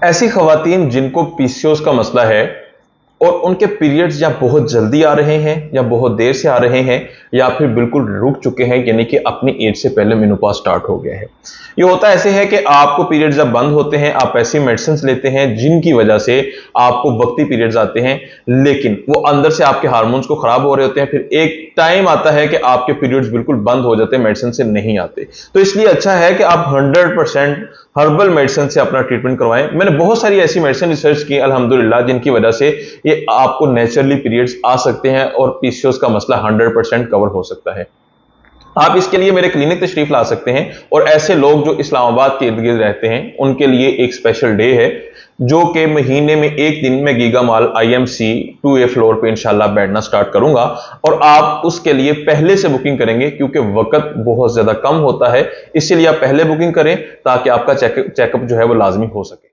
ऐसी खवातीन जिनको पीसीओएस का मसला है और उनके पीरियड्स या बहुत जल्दी आ रहे हैं या बहुत देर से आ रहे हैं या फिर बिल्कुल रुक चुके हैं, यानी कि अपनी एज से पहले मेनोपॉज स्टार्ट हो गया है। ये होता ऐसे है कि आपको पीरियड्स जब बंद होते हैं, आप ऐसी मेडिसिन लेते हैं जिनकी वजह से आपको वक्ती पीरियड्स आते हैं, लेकिन वो अंदर से आपके हार्मोन्स को खराब हो रहे होते हैं। फिर एक टाइम आता है कि आपके पीरियड्स बिल्कुल बंद हो जाते हैं, मेडिसिन से नहीं आते। तो इसलिए अच्छा है कि आप 100% हर्बल मेडिसिन से अपना ट्रीटमेंट करवाएं। मैंने बहुत सारी ऐसी मेडिसिन रिसर्च की अल्हम्दुलिल्लाह, जिनकी वजह से ये आपको नेचुरली पीरियड्स आ सकते हैं और पीसीओएस का मसला 100% कवर हो सकता है। आप इसके लिए मेरे क्लिनिक तशरीफ ला सकते हैं, और ऐसे लोग जो इस्लामाबाद के इर्द गिर्द रहते हैं उनके लिए एक स्पेशल डे है, जो कि महीने में एक दिन में giga mall IMC 2A floor पे इंशाल्लाह बैठना स्टार्ट करूंगा। और आप उसके लिए पहले से बुकिंग करेंगे क्योंकि वक्त बहुत ज्यादा कम होता है, इसीलिए आप पहले बुकिंग करें ताकि आपका चेकअप जो है वो लाजमी हो सके।